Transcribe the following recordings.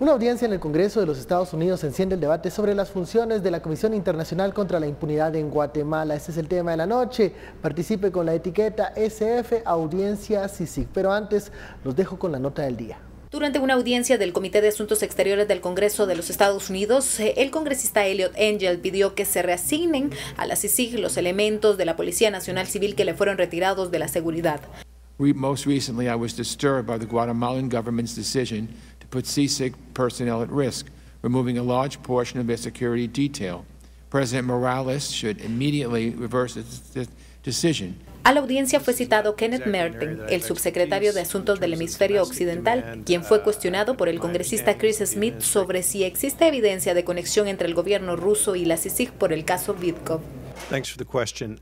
Una audiencia en el Congreso de los Estados Unidos enciende el debate sobre las funciones de la Comisión Internacional contra la Impunidad en Guatemala. Este es el tema de la noche. Participe con la etiqueta SF Audiencia CICIG. Pero antes los dejo con la nota del día. Durante una audiencia del Comité de Asuntos Exteriores del Congreso de los Estados Unidos, el congresista Eliot Engel pidió que se reasignen a la CICIG los elementos de la Policía Nacional Civil que le fueron retirados de la seguridad. Most recently, I was disturbed by the Guatemalan government's decision to put CICIG personnel at risk, removing a large portion of their security detail. President Morales should immediately reverse this decision. A la audiencia fue citado Kenneth Merten, el subsecretario de Asuntos del Hemisferio Occidental, quien fue cuestionado por el congresista Chris Smith sobre si existe evidencia de conexión entre el gobierno ruso y la CICIG por el caso Vidkov. Thanks for the question.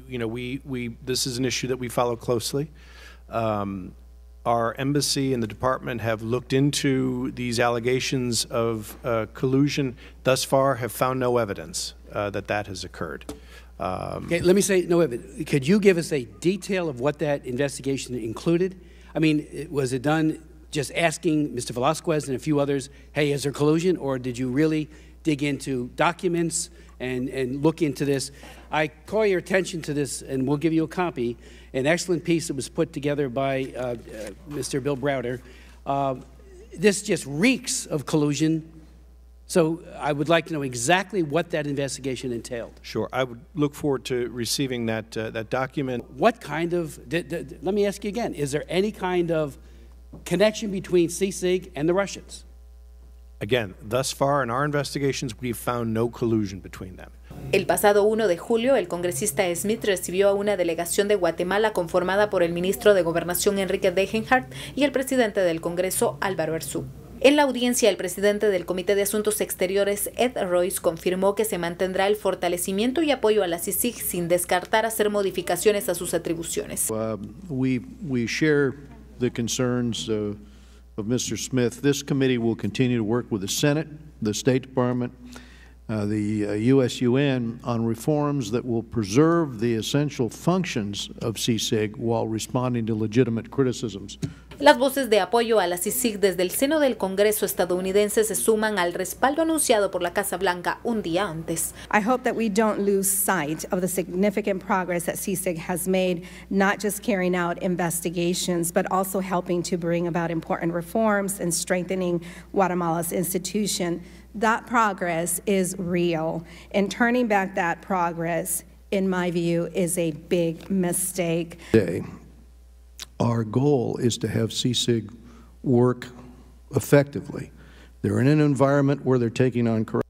You know, this is an issue that we follow closely. Our embassy and the department have looked into these allegations of collusion. Thus far, have found no evidence that has occurred. Okay, let me say no evidence. Could you give us a detail of what that investigation included? I mean, was it done just asking Mr. Velasquez and a few others, hey, is there collusion, or did you really dig into documents and look into this? I call your attention to this, and we'll give you a copy, an excellent piece that was put together by Mr. Bill Browder. This just reeks of collusion. So I would like to know exactly what that investigation entailed. Sure, I would look forward to receiving that document. What kind of, let me ask you again, is there any kind of connection between CICIG and the Russians? Again, thus far in our investigations, we've found no collusion between them. El pasado 1 de julio, el congresista Smith recibió a una delegación de Guatemala conformada por el ministro de Gobernación Enrique Degenhardt y el presidente del Congreso Álvaro Arzú. En la audiencia, el presidente del Comité de Asuntos Exteriores, Ed Royce, confirmó que se mantendrá el fortalecimiento y apoyo a la CICIG sin descartar hacer modificaciones a sus atribuciones. We share the concerns of Mr. Smith. This committee will continue to work with the Senate, the State Department, the USUN on reforms that will preserve the essential functions of CICIG while responding to legitimate criticisms. Las voces de apoyo a la CICIG desde el seno del Congreso estadounidense se suman al respaldo anunciado por la Casa Blanca un día antes. I hope that we don't lose sight of the significant progress that CICIG has made, not just carrying out investigations, but also helping to bring about important reforms and strengthening Guatemala's institution. That progress is real, and turning back that progress, in my view, is a big mistake. Our goal is to have CICIG work effectively. They're in an environment where they're taking on corruption.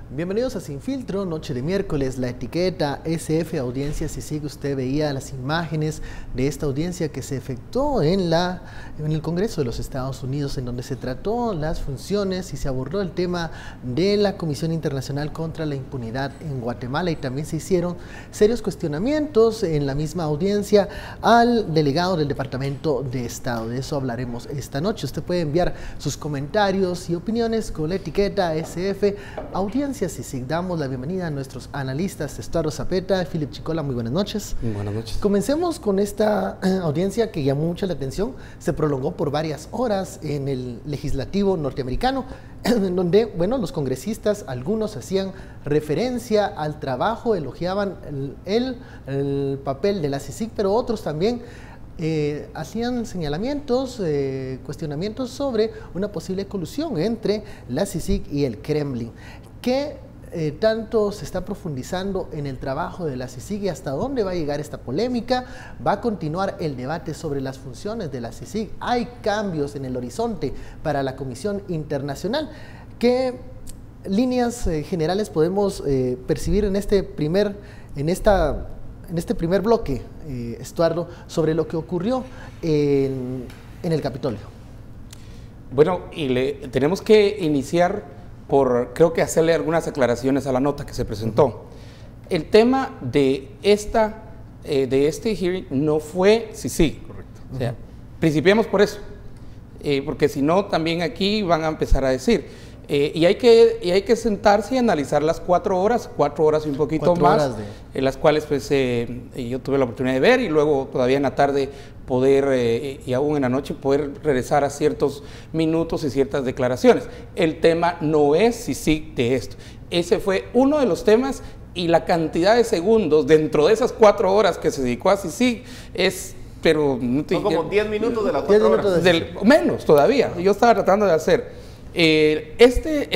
Bienvenidos a Sin Filtro, noche de miércoles, la etiqueta SF Audiencia CICIG. Usted veía las imágenes de esta audiencia que se efectuó en el Congreso de los Estados Unidos, en donde se trató las funciones y se abordó el tema de la Comisión Internacional contra la Impunidad en Guatemala, y también se hicieron serios cuestionamientos en la misma audiencia al delegado del Departamento de Estado. De eso hablaremos esta noche. Usted puede enviar sus comentarios y opiniones con la etiqueta SF Audiencia CICIG. Damos la bienvenida a nuestros analistas, Estuardo Zapeta, Philip Chicola. Muy buenas noches. Muy buenas noches. Comencemos con esta audiencia que llamó mucho la atención. Se prolongó por varias horas en el legislativo norteamericano, en donde, bueno, los congresistas, algunos hacían referencia al trabajo, elogiaban el papel de la CICIG, pero otros también hacían señalamientos, cuestionamientos sobre una posible colusión entre la CICIG y el Kremlin. ¿Qué tanto se está profundizando en el trabajo de la CICIG y hasta dónde va a llegar esta polémica? ¿Va a continuar el debate sobre las funciones de la CICIG? ¿Hay cambios en el horizonte para la Comisión Internacional? ¿Qué líneas generales podemos percibir en este primer bloque, Estuardo, sobre lo que ocurrió en el Capitolio? Bueno, tenemos que iniciar por, creo que hacerle algunas aclaraciones a la nota que se presentó. El tema de este hearing no fue CICIG. Correcto. O sea, principiemos por eso, porque si no, también aquí van a empezar a decir, Y hay que sentarse y analizar las 4 horas y un poquito más, en las cuales pues yo tuve la oportunidad de ver, y luego todavía en la tarde poder, y aún en la noche, poder regresar a ciertos minutos y ciertas declaraciones. El tema no es CICIG de esto. Ese fue uno de los temas, y la cantidad de segundos dentro de esas 4 horas que se dedicó a CICIG es... Pero no son como 10 minutos de las 4 horas. Menos todavía. Yo estaba tratando de hacer.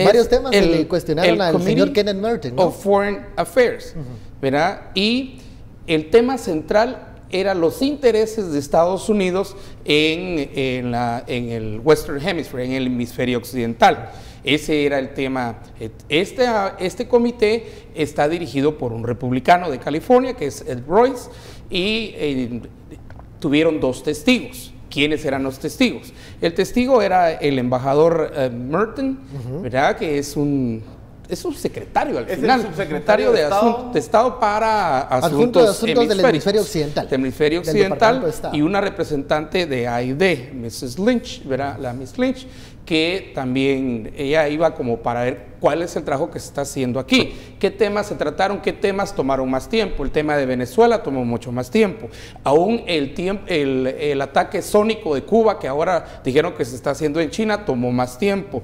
Varios temas que le cuestionaron al señor Kenneth Merton, ¿no? Of Foreign Affairs, ¿verdad? Y el tema central era los intereses de Estados Unidos en el Western Hemisphere, en el hemisferio occidental. Ese era el tema. Este comité está dirigido por un republicano de California, que es Ed Royce, y tuvieron 2 testigos. ¿Quiénes eran los testigos? El testigo era el embajador Merton, ¿verdad? Que es un secretario al final. Es el subsecretario de Estado para asuntos del hemisferio occidental. Del hemisferio occidental, y una representante de AID, Mrs. Lynch, ¿verdad? La Miss Lynch, que también ella iba como para ver cuál es el trabajo que se está haciendo aquí, qué temas se trataron, qué temas tomaron más tiempo. El tema de Venezuela tomó mucho más tiempo. Aún el ataque sónico de Cuba, que ahora dijeron que se está haciendo en China, tomó más tiempo.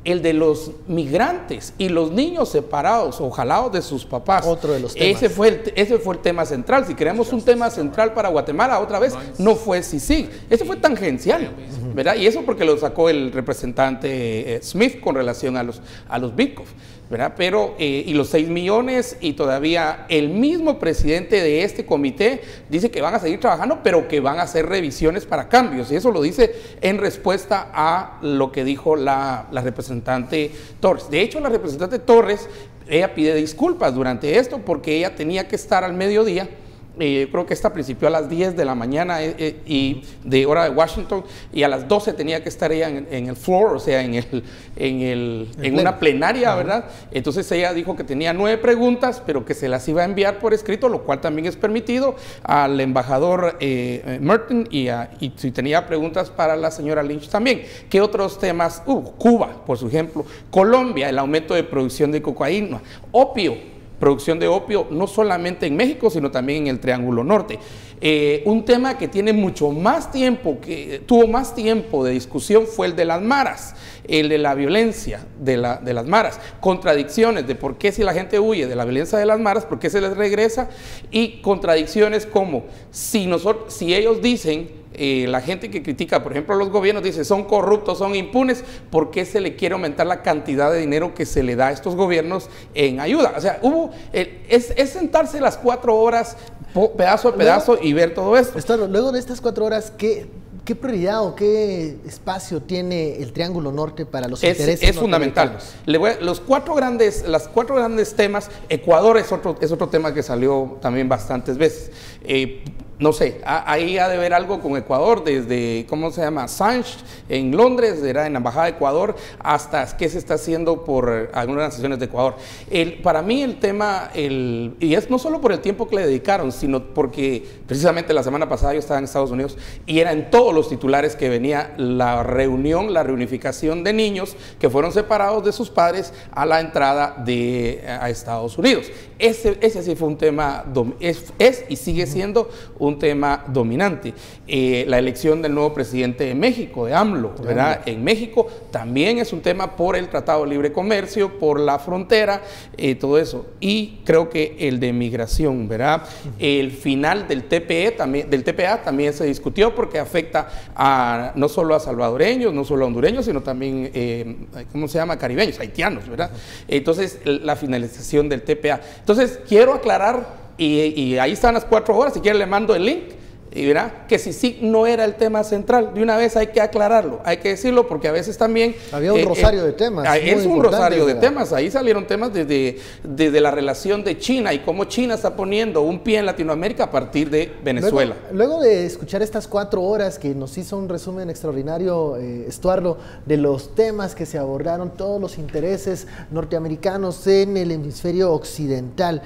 El de los migrantes y los niños separados o jalados de sus papás. Otro de los temas. Ese fue el tema central. Si queremos un tema central para Guatemala, otra vez, no fue CICIG. Ese fue tangencial, ¿verdad? Y eso porque lo sacó el representante Smith con relación a los Bitcoin, ¿verdad? Pero, y los 6 millones, y todavía el mismo presidente de este comité dice que van a seguir trabajando, pero que van a hacer revisiones para cambios. Y eso lo dice en respuesta a lo que dijo la representante Torres. De hecho, la representante Torres, ella pide disculpas durante esto porque ella tenía que estar al mediodía. Creo que esta principió a las 10 de la mañana y de hora de Washington, y a las 12 tenía que estar ella en el floor, o sea, en una plenaria, ¿verdad? Entonces ella dijo que tenía 9 preguntas, pero que se las iba a enviar por escrito, lo cual también es permitido al embajador Merton, y si tenía preguntas para la señora Lynch también. ¿Qué otros temas? Cuba, por ejemplo, Colombia, el aumento de producción de cocaína, opio. Producción de opio no solamente en México, sino también en el Triángulo Norte. Un tema que tiene mucho más tiempo, que tuvo más tiempo de discusión, fue el de las maras, el de la violencia de las maras, contradicciones de por qué si la gente huye de la violencia de las maras, por qué se les regresa, y contradicciones como si ellos dicen, la gente que critica, por ejemplo, a los gobiernos, dice son corruptos, son impunes, ¿por qué se le quiere aumentar la cantidad de dinero que se le da a estos gobiernos en ayuda? O sea, es sentarse las 4 horas, pedazo a pedazo, y ver todo esto. Luego de estas 4 horas, ¿qué prioridad o qué espacio tiene el Triángulo Norte para los intereses? Es fundamental. Los 4 grandes temas. Ecuador es otro tema que salió también bastantes veces. No sé, ahí ha de ver algo con Ecuador, desde, ¿cómo se llama? Assange en Londres, era en la Embajada de Ecuador, hasta qué se está haciendo por algunas naciones de Ecuador. Para mí el tema, y es no solo por el tiempo que le dedicaron, sino porque precisamente la semana pasada yo estaba en Estados Unidos y era en todos los titulares que venía la reunificación de niños que fueron separados de sus padres a la entrada a Estados Unidos. Ese sí fue un tema, es y sigue siendo un tema dominante. La elección del nuevo presidente de México, de AMLO, ¿verdad? En México también es un tema por el Tratado de Libre Comercio, por la frontera, todo eso. Y creo que el de migración, ¿verdad? El final del TPA también se discutió porque afecta no solo a salvadoreños, no solo a hondureños, sino también, ¿cómo se llama? Caribeños, haitianos, ¿verdad? Entonces, la finalización del TPA. Entonces, quiero aclarar, y ahí están las 4 horas, si quieren le mando el link, y verá que CICIG no era el tema central. De una vez hay que aclararlo, hay que decirlo, porque a veces también... Había un rosario de temas. Es un rosario de temas. Ahí salieron temas desde la relación de China y cómo China está poniendo un pie en Latinoamérica a partir de Venezuela. Luego de escuchar estas 4 horas que nos hizo un resumen extraordinario, Estuardo, de los temas que se abordaron, todos los intereses norteamericanos en el hemisferio occidental,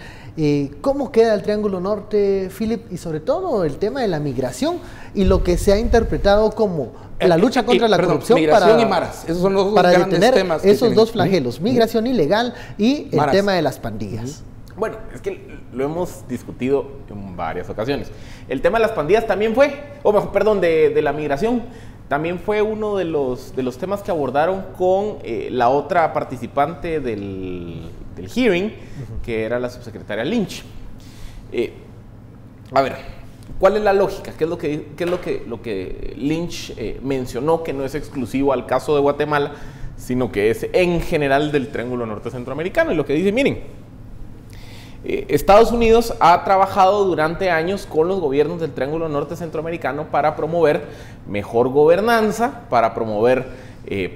¿Cómo queda el Triángulo Norte, Philip? Y sobre todo el tema de la migración y lo que se ha interpretado como la lucha contra la corrupción migración y maras. Esos son los dos para grandes detener temas que esos tienen. dos flagelos, migración ilegal y el Maras. tema de las pandillas. Bueno, es que lo hemos discutido en varias ocasiones. El tema de las pandillas también fue, perdón, de la migración, también fue uno de los temas que abordaron con la otra participante del hearing, que era la subsecretaria Lynch. A ver, ¿cuál es la lógica? ¿Qué es lo que Lynch mencionó, que no es exclusivo al caso de Guatemala, sino que es en general del Triángulo Norte Centroamericano? Y lo que dice, miren, Estados Unidos ha trabajado durante años con los gobiernos del Triángulo Norte Centroamericano para promover mejor gobernanza, para promover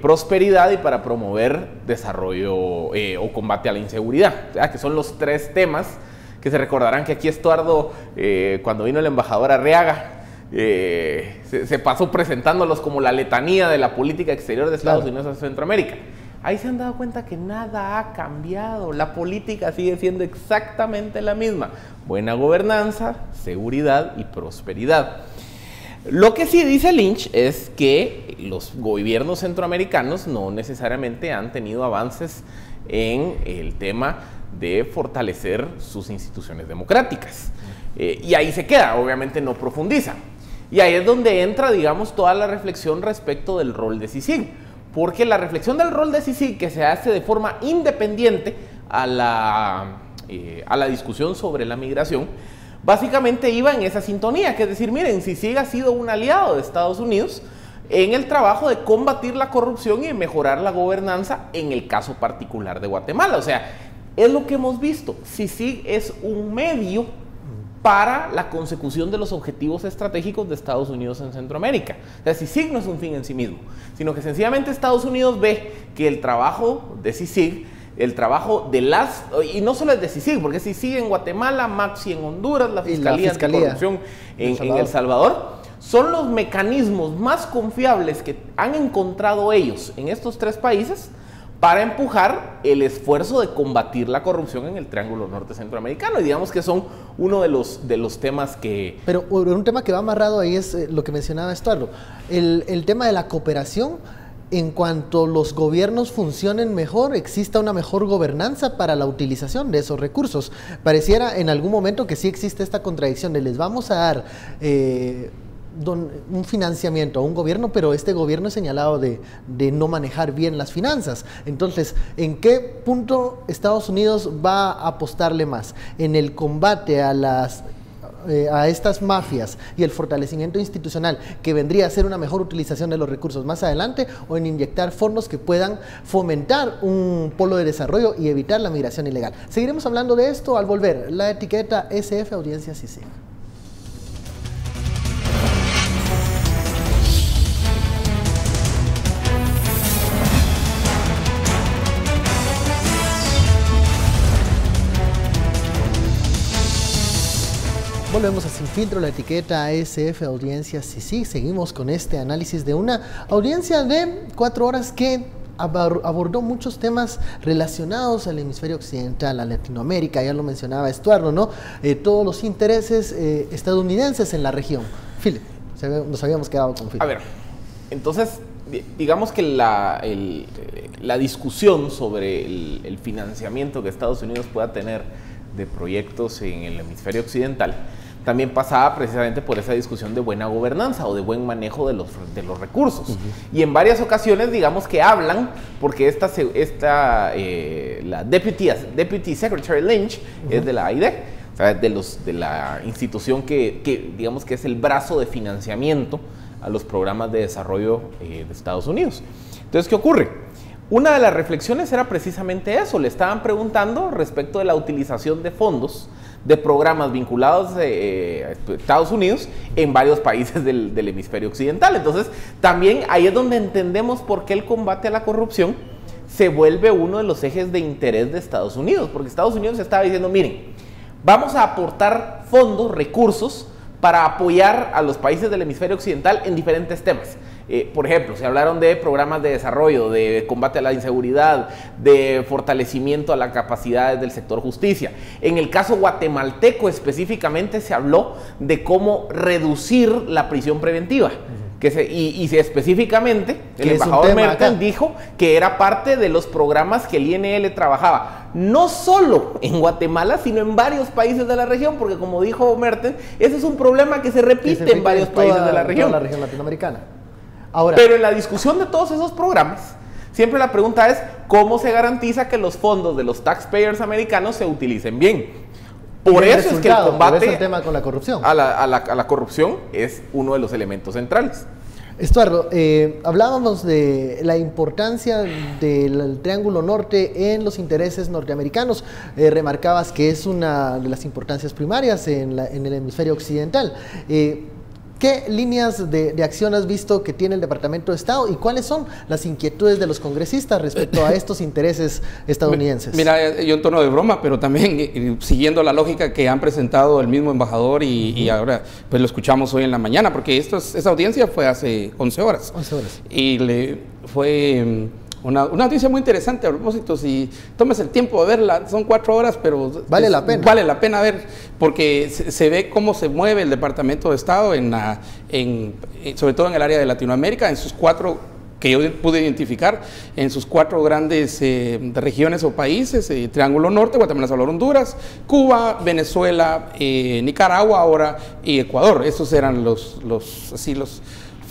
prosperidad y para promover desarrollo o combate a la inseguridad, ¿verdad? Que son los tres temas que se recordarán que aquí Estuardo, cuando vino el embajador Arriaga, se pasó presentándolos como la letanía de la política exterior de Estados Unidos a Centroamérica. Ahí se han dado cuenta que nada ha cambiado, la política sigue siendo exactamente la misma: buena gobernanza, seguridad y prosperidad. Lo que sí dice Lynch es que los gobiernos centroamericanos no necesariamente han tenido avances en el tema de fortalecer sus instituciones democráticas. Y ahí se queda, obviamente no profundiza. Y ahí es donde entra, digamos, toda la reflexión respecto del rol de CICIG. Porque la reflexión del rol de CICIG, que se hace de forma independiente a la discusión sobre la migración, básicamente iba en esa sintonía, que es decir, miren, CICIG ha sido un aliado de Estados Unidos en el trabajo de combatir la corrupción y mejorar la gobernanza en el caso particular de Guatemala. O sea, es lo que hemos visto. CICIG es un medio para la consecución de los objetivos estratégicos de Estados Unidos en Centroamérica. O sea, CICIG no es un fin en sí mismo, sino que sencillamente Estados Unidos ve que el trabajo de CICIG, el trabajo de las, y no solo es de CICIG, porque CICIG en Guatemala, MAXI en Honduras, la Fiscalía Anticorrupción en El Salvador, son los mecanismos más confiables que han encontrado ellos en estos tres países para empujar el esfuerzo de combatir la corrupción en el Triángulo Norte Centroamericano. Y digamos que son uno de los temas que... Pero un tema que va amarrado ahí es lo que mencionaba Estuardo, el tema de la cooperación. En cuanto los gobiernos funcionen mejor, exista una mejor gobernanza para la utilización de esos recursos. Pareciera en algún momento que sí existe esta contradicción de les vamos a dar un financiamiento a un gobierno, pero este gobierno es señalado de no manejar bien las finanzas. Entonces, ¿en qué punto Estados Unidos va a apostarle más? ¿En el combate a estas mafias y el fortalecimiento institucional, que vendría a ser una mejor utilización de los recursos más adelante, o en inyectar fondos que puedan fomentar un polo de desarrollo y evitar la migración ilegal? Seguiremos hablando de esto al volver. La etiqueta SF Audiencia CICIG. Volvemos a Sin Filtro, la etiqueta ASF Audiencia CICIG. Seguimos con este análisis de una audiencia de 4 horas que abordó muchos temas relacionados al hemisferio occidental, a Latinoamérica, ya lo mencionaba Estuardo, ¿no? Todos los intereses estadounidenses en la región. Philip, nos habíamos quedado con Philip. A ver, entonces, digamos que la discusión sobre el financiamiento que Estados Unidos pueda tener de proyectos en el hemisferio occidental también pasaba precisamente por esa discusión de buena gobernanza o de buen manejo de los recursos. Y en varias ocasiones, digamos que hablan, porque la Deputy Secretary Lynch es de la AID, o sea, de la institución que digamos que es el brazo de financiamiento a los programas de desarrollo de Estados Unidos. Entonces, ¿qué ocurre? Una de las reflexiones era precisamente eso. Le estaban preguntando respecto de la utilización de fondos de programas vinculados a Estados Unidos en varios países del hemisferio occidental. Entonces, también ahí es donde entendemos por qué el combate a la corrupción se vuelve uno de los ejes de interés de Estados Unidos, porque Estados Unidos estaba diciendo, miren, vamos a aportar fondos, recursos, para apoyar a los países del hemisferio occidental en diferentes temas. Por ejemplo, se hablaron de programas de desarrollo, de combate a la inseguridad, de fortalecimiento a las capacidades del sector justicia. En el caso guatemalteco específicamente se habló de cómo reducir la prisión preventiva. Y específicamente el embajador Mertens dijo que era parte de los programas que el INL trabajaba, no solo en Guatemala, sino en varios países de la región, porque como dijo Mertens, ese es un problema que se repite en varios países de la región. Toda la región latinoamericana. Ahora, pero en la discusión de todos esos programas, siempre la pregunta es ¿cómo se garantiza que los fondos de los taxpayers americanos se utilicen bien? Por eso es que el combate el tema con la corrupción. a la corrupción es uno de los elementos centrales. Estuardo, hablábamos de la importancia del Triángulo Norte en los intereses norteamericanos. Remarcabas que es una de las importancias primarias en el hemisferio occidental. ¿Qué líneas de acción has visto que tiene el Departamento de Estado y cuáles son las inquietudes de los congresistas respecto a estos intereses estadounidenses? Mira, yo en tono de broma, pero también siguiendo la lógica que han presentado el mismo embajador y ahora pues lo escuchamos hoy en la mañana, porque esa audiencia fue hace 11 horas. 11 horas. Y fue una noticia muy interesante a propósito, si tomes el tiempo de verla, son 4 horas, pero vale la pena. Vale la pena ver, porque se ve cómo se mueve el Departamento de Estado, sobre todo en el área de Latinoamérica, en sus 4, que yo pude identificar, en sus 4 grandes regiones o países, Triángulo Norte, Guatemala, Salvador, Honduras, Cuba, Venezuela, Nicaragua ahora y Ecuador. Esos eran los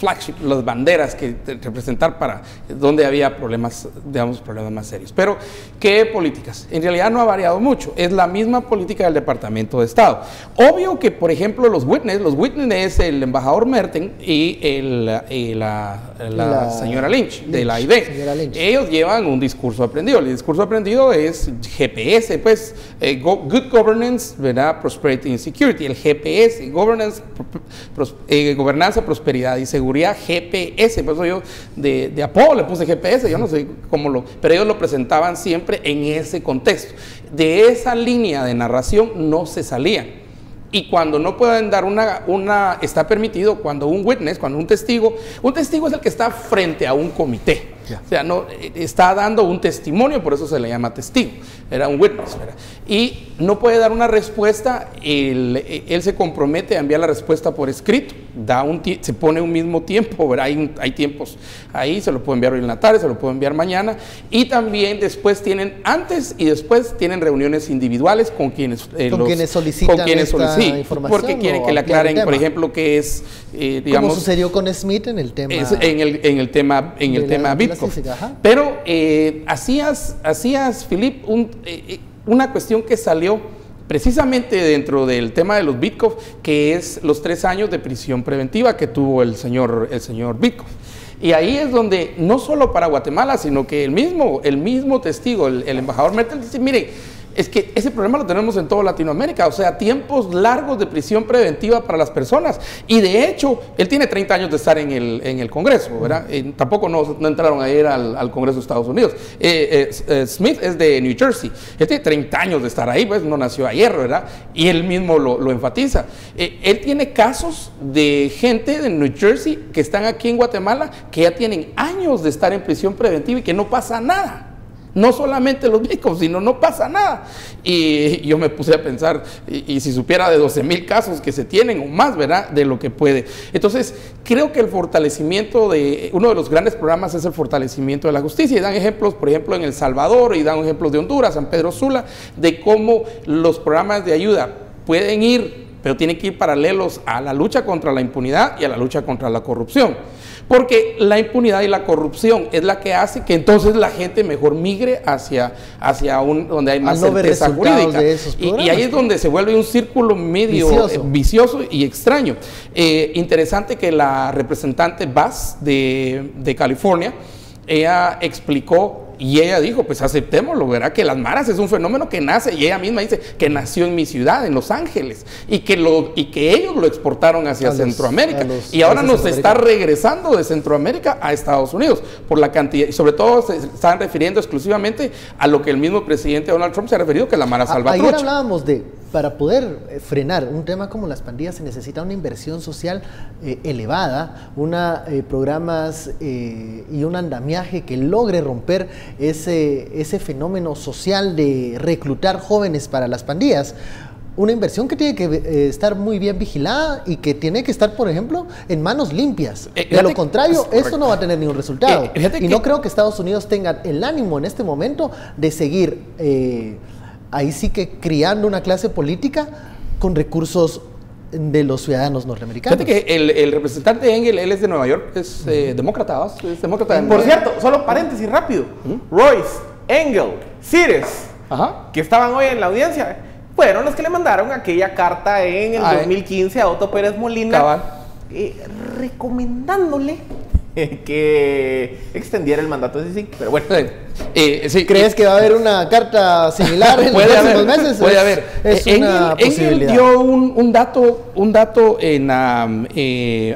flagship, las banderas que representar para donde había problemas, digamos, problemas más serios. Pero, ¿qué políticas? En realidad no ha variado mucho, es la misma política del Departamento de Estado. Obvio que, por ejemplo, los witness es el embajador Mertens y la señora Lynch, de la ID. Ellos llevan un discurso aprendido. El discurso aprendido es GPS, pues, Good Governance, ¿verdad? Prosperity and Security. El GPS, Gobernanza, Prosperidad y Seguridad. GPS, por eso yo de apodo le puse GPS, yo no sé cómo pero ellos lo presentaban siempre en ese contexto. De esa línea de narración no se salían. Y cuando no pueden dar está permitido cuando un witness, cuando un testigo es el que está frente a un comité. O sea, no está dando un testimonio, por eso se le llama testigo, era un witness, ¿verdad? Y no puede dar una respuesta, él se compromete a enviar la respuesta por escrito, se pone un mismo tiempo, ¿verdad? Hay tiempos ahí, se lo puede enviar hoy en la tarde, se lo puede enviar mañana, y también después antes y después tienen reuniones individuales con quienes solicitan esta información, porque quieren que le aclaren, por ejemplo, que es, digamos, como sucedió con Smith en el tema en el tema Bitcoin. Pero hacías, Philip, una cuestión que salió precisamente dentro del tema de los Bitcoin, que es los 3 años de prisión preventiva que tuvo el señor Bitcoin. Y ahí es donde, no solo para Guatemala, sino que el mismo testigo, el embajador Mertens, dice, mire, es que ese problema lo tenemos en toda Latinoamérica, o sea, tiempos largos de prisión preventiva para las personas. Y de hecho, él tiene 30 años de estar en el Congreso, ¿verdad? Tampoco no entraron a ir al Congreso de Estados Unidos. Smith es de New Jersey, él tiene 30 años de estar ahí, pues no nació ayer, ¿verdad? Y él mismo lo enfatiza. Él tiene casos de gente de New Jersey que están aquí en Guatemala, que ya tienen años de estar en prisión preventiva y que no pasa nada. No solamente los Bitcoin, sino no pasa nada. Y yo me puse a pensar, y si supiera de 12,000 casos que se tienen o más, ¿verdad? De lo que puede. Entonces, creo que el fortalecimiento uno de los grandes programas es el fortalecimiento de la justicia. Y dan ejemplos, por ejemplo, en El Salvador, y dan ejemplos de Honduras, San Pedro Sula, de cómo los programas de ayuda pueden ir, pero tienen que ir paralelos a la lucha contra la impunidad y a la lucha contra la corrupción. Porque la impunidad y la corrupción es la que hace que entonces la gente mejor migre hacia donde hay más certeza jurídica. Y ahí es donde se vuelve un círculo medio vicioso y extraño. Interesante que la representante Bass de California, ella explicó y ella dijo, pues aceptémoslo, verá que las maras es un fenómeno que nace, y ella misma dice que nació en mi ciudad, en Los Ángeles, y que ellos lo exportaron hacia Centroamérica, y ahora nos está regresando de Centroamérica a Estados Unidos, por la cantidad, y sobre todo se están refiriendo exclusivamente a lo que el mismo presidente Donald Trump se ha referido, que es la mara salvatrucha. Ayer hablábamos de para poder frenar un tema como las pandillas se necesita una inversión social elevada, programas y un andamiaje que logre romper ese fenómeno social de reclutar jóvenes para las pandillas. Una inversión que tiene que estar muy bien vigilada y que tiene que estar, por ejemplo, en manos limpias. De lo contrario, esto no va a tener ningún resultado. Y no creo que Estados Unidos tenga el ánimo en este momento de seguir ahí sí que criando una clase política con recursos de los ciudadanos norteamericanos. Fíjate que el representante Engel, él es de Nueva York, es demócrata, es demócrata. Por cierto, solo paréntesis rápido. Royce, Engel, Cires, que estaban hoy en la audiencia, fueron los que le mandaron aquella carta en el 2015 a Otto Pérez Molina, recomendándole que extendiera el mandato de CICIG, pero bueno. Sí, ¿Crees que va a haber una carta similar en los próximos meses? Puede haber. Es una posibilidad. Engel dio un dato en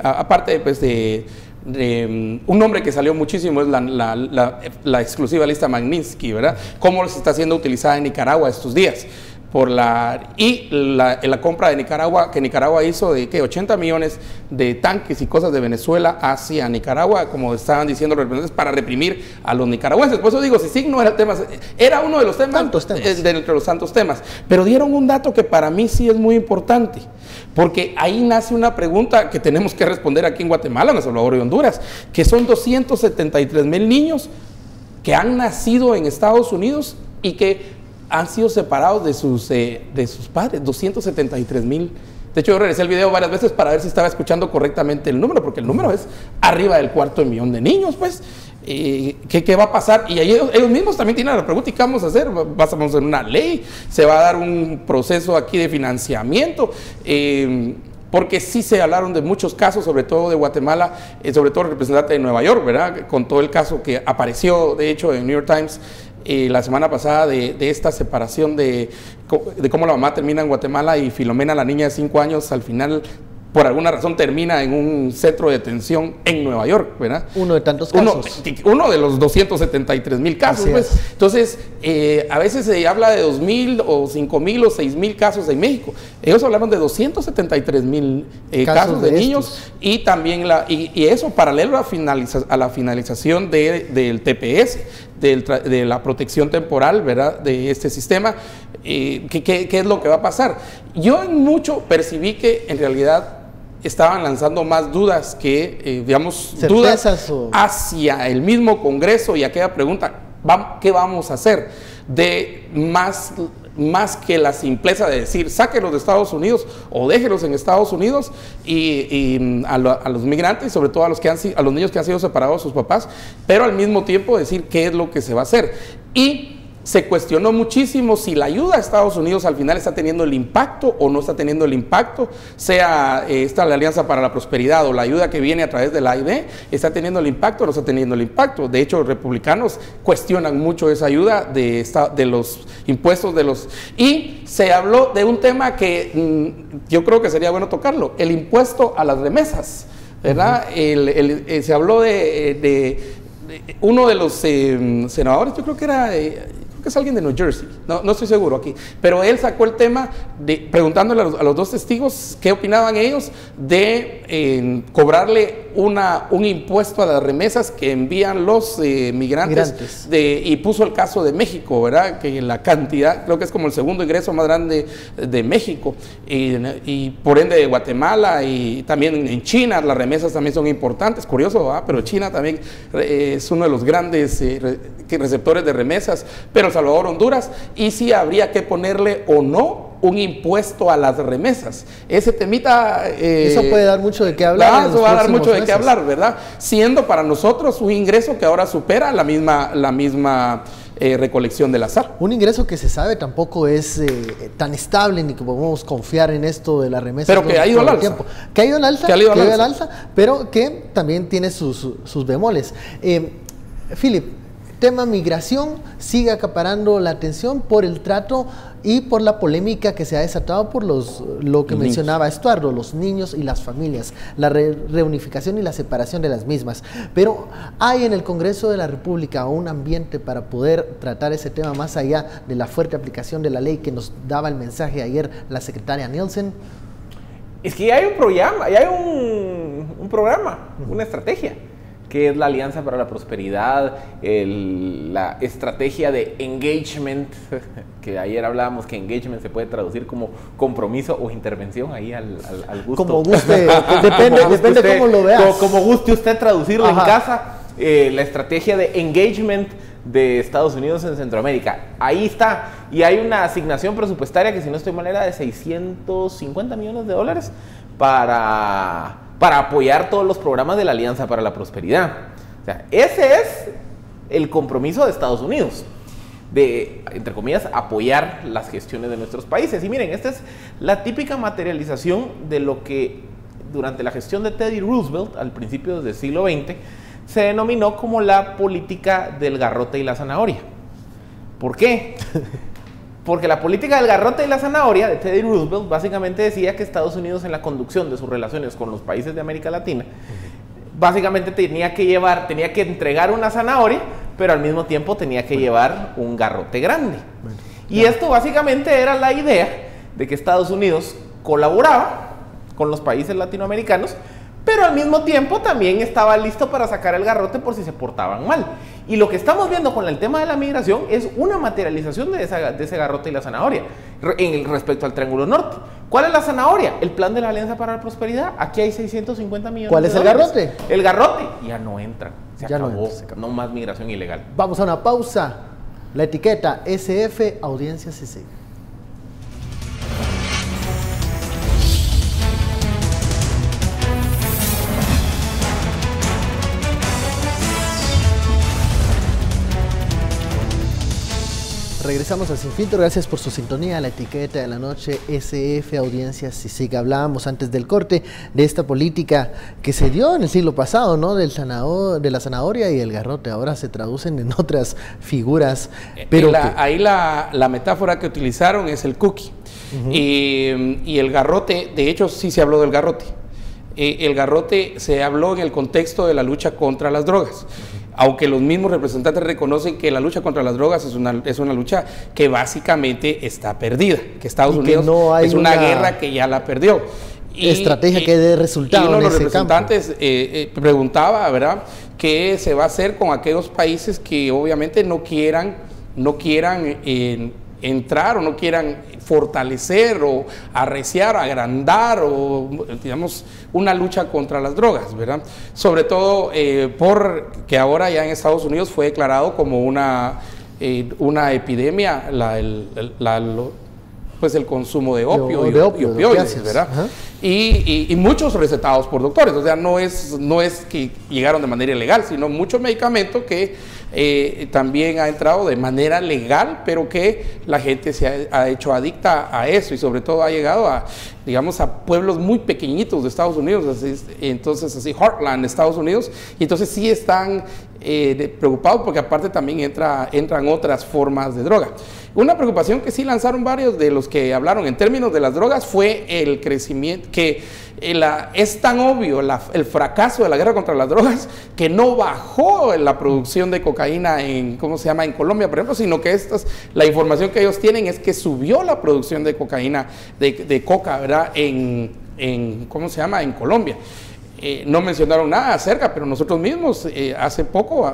aparte pues, de un nombre que salió muchísimo es la exclusiva lista Magnitsky, ¿verdad? Cómo se está siendo utilizada en Nicaragua estos días. La compra de Nicaragua, que Nicaragua hizo de 80 millones de tanques y cosas de Venezuela hacia Nicaragua, como estaban diciendo los representantes, para reprimir a los nicaragüenses. Por eso digo, CICIG no era el tema, era uno de los temas, entre los tantos temas. Pero dieron un dato que para mí sí es muy importante, porque ahí nace una pregunta que tenemos que responder aquí en Guatemala, en El Salvador y Honduras, que son 273,000 niños que han nacido en Estados Unidos y que han sido separados de sus padres, 273,000. De hecho, yo regresé el video varias veces para ver si estaba escuchando correctamente el número, porque el número es arriba del 250,000 de niños, pues. ¿Qué va a pasar? Y ellos mismos también tienen la pregunta, ¿y qué vamos a hacer? ¿Vamos a hacer una ley? ¿Se va a dar un proceso aquí de financiamiento? Porque sí se hablaron de muchos casos, sobre todo de Guatemala, sobre todo el representante de Nueva York, ¿verdad? Con todo el caso que apareció, de hecho, en New York Times, la semana pasada de esta separación de cómo la mamá termina en Guatemala y Filomena, la niña de 5 años, al final por alguna razón termina en un centro de detención en Nueva York, ¿verdad? Uno de tantos casos. Uno de los 273,000 casos, pues. Entonces, a veces se habla de 2,000 o 5,000 o 6,000 casos en México. Ellos hablaron de 273,000 casos de niños y también y eso paralelo a la finalización del TPS, de la protección temporal, ¿verdad?, de este sistema. ¿Qué es lo que va a pasar? Yo en mucho percibí que en realidad estaban lanzando más dudas que, digamos, dudas hacia el mismo Congreso y aquella pregunta, ¿qué vamos a hacer? De más que la simpleza de decir, sáquenlos de Estados Unidos o déjenlos en Estados Unidos y a los migrantes, sobre todo a los niños que han sido separados de sus papás, pero al mismo tiempo decir qué es lo que se va a hacer. Y se cuestionó muchísimo si la ayuda a Estados Unidos al final está teniendo el impacto o no está teniendo el impacto, sea la Alianza para la Prosperidad o la ayuda que viene a través de la AID, está teniendo el impacto o no está teniendo el impacto. De hecho, los republicanos cuestionan mucho esa ayuda de los impuestos y se habló de un tema que yo creo que sería bueno tocarlo, el impuesto a las remesas, ¿verdad? Se habló de uno de los senadores, yo creo que es alguien de New Jersey, no estoy seguro aquí, pero él sacó el tema preguntándole a los dos testigos qué opinaban ellos de cobrarle un impuesto a las remesas que envían los migrantes. Y puso el caso de México, ¿verdad? Que la cantidad, creo que es como el segundo ingreso más grande de México, y por ende de Guatemala, y también en China las remesas también son importantes, curioso, ¿verdad? Pero China también es uno de los grandes receptores de remesas, pero El Salvador, Honduras, y si habría que ponerle o no un impuesto a las remesas. Ese temita... eso puede dar mucho de qué hablar. Eso va a dar mucho de qué hablar, ¿verdad? Siendo para nosotros un ingreso que ahora supera la misma recolección del azar. Un ingreso que se sabe tampoco es tan estable ni que podemos confiar en esto de la remesa. Pero que ha ido al alza. Que ha ido al alza, que ha ido al alza, pero que también tiene sus bemoles. Philip, tema migración sigue acaparando la atención por el trato y por la polémica que se ha desatado por lo que mencionaba Estuardo, los niños y las familias, la reunificación y la separación de las mismas. Pero hay en el Congreso de la República un ambiente para poder tratar ese tema más allá de la fuerte aplicación de la ley que nos daba el mensaje ayer la secretaria Nielsen. Es que ya hay un programa, una estrategia, que es la Alianza para la Prosperidad, la estrategia de engagement, que ayer hablábamos que engagement se puede traducir como compromiso o intervención, ahí al gusto. Como guste, depende cómo lo veas. Como guste usted traducirlo en casa, la estrategia de engagement de Estados Unidos en Centroamérica. Ahí está. Y hay una asignación presupuestaria que, si no estoy mal, era de $650 millones para apoyar todos los programas de la Alianza para la Prosperidad. O sea, ese es el compromiso de Estados Unidos, de, entre comillas, apoyar las gestiones de nuestros países. Y miren, esta es la típica materialización de lo que durante la gestión de Teddy Roosevelt, al principio del siglo XX, se denominó como la política del garrote y la zanahoria. ¿Por qué? Porque la política del garrote y la zanahoria de Teddy Roosevelt básicamente decía que Estados Unidos, en la conducción de sus relaciones con los países de América Latina, básicamente tenía que entregar una zanahoria, pero al mismo tiempo tenía que llevar un garrote grande. Y esto básicamente era la idea de que Estados Unidos colaboraba con los países latinoamericanos, pero al mismo tiempo también estaba listo para sacar el garrote por si se portaban mal. Y lo que estamos viendo con el tema de la migración es una materialización de ese garrote y la zanahoria respecto al Triángulo Norte. ¿Cuál es la zanahoria? El plan de la Alianza para la Prosperidad. Aquí hay 650 millones. ¿Cuál es el garrote? El garrote ya no entra. Se acabó. No más migración ilegal. Vamos a una pausa. La etiqueta SF Audiencia CICIG. Regresamos a Sin Filtro, gracias por su sintonía. La etiqueta de la noche, SF Audiencia CICIG. Hablábamos antes del corte de esta política que se dio en el siglo pasado, ¿no? De la zanahoria y el garrote. Ahora se traducen en otras figuras. Pero ahí la metáfora que utilizaron es el cookie. Y el garrote, de hecho sí se habló del garrote. El garrote se habló en el contexto de la lucha contra las drogas. Aunque los mismos representantes reconocen que la lucha contra las drogas es una lucha que básicamente está perdida, que Estados Unidos es una guerra que ya la perdió. Estrategia que dé resultado. Y uno de los ese representantes preguntaba, ¿verdad?, qué se va a hacer con aquellos países que obviamente no quieran entrar o no quieran fortalecer o arreciar, agrandar o, digamos, una lucha contra las drogas, ¿verdad? Sobre todo porque ahora ya en Estados Unidos fue declarado como una epidemia pues el consumo de opio y opioides, ¿verdad? Y muchos recetados por doctores. O sea, no es que llegaron de manera ilegal, sino mucho medicamento que también ha entrado de manera legal, pero que la gente se ha hecho adicta a eso, y sobre todo ha llegado a, digamos, a pueblos muy pequeñitos de Estados Unidos, así Heartland de Estados Unidos, y entonces sí están preocupados porque aparte también entran otras formas de droga. Una preocupación que sí lanzaron varios de los que hablaron en términos de las drogas fue el crecimiento, que es tan obvio el fracaso de la guerra contra las drogas, que no bajó la producción de cocaína en Colombia, por ejemplo, sino que la información que ellos tienen es que subió la producción de cocaína, de coca, ¿verdad?, en Colombia. No mencionaron nada acerca, pero nosotros mismos hace poco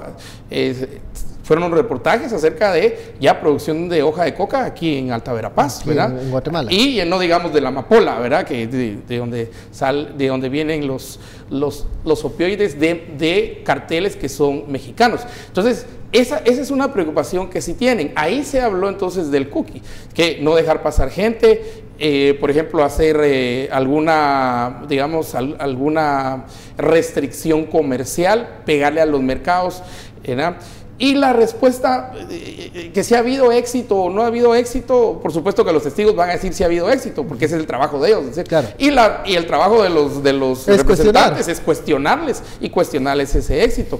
fueron unos reportajes acerca de ya producción de hoja de coca aquí en Alta Verapaz, ¿verdad? En Guatemala. Y no digamos de la amapola, ¿verdad? Que de donde vienen los opioides de carteles que son mexicanos. Entonces, esa es una preocupación que sí tienen. Ahí se habló entonces del cookie, que no dejar pasar gente, por ejemplo, hacer alguna restricción comercial, pegarle a los mercados, ¿verdad? Y la respuesta, que si ha habido éxito o no ha habido éxito, por supuesto que los testigos van a decir si ha habido éxito, porque ese es el trabajo de ellos, ¿sí? Claro. Y el trabajo de los representantes es cuestionarles ese éxito.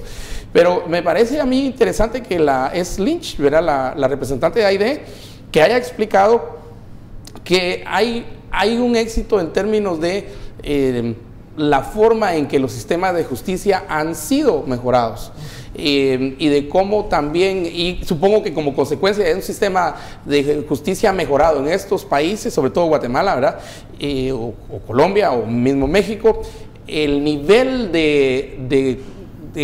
Pero me parece a mí interesante que es Lynch, ¿verdad?, la representante de AID, que haya explicado que hay un éxito en términos de la forma en que los sistemas de justicia han sido mejorados. Y de cómo también, y supongo que como consecuencia de un sistema de justicia mejorado en estos países, sobre todo Guatemala, ¿verdad? O Colombia o mismo México, el nivel de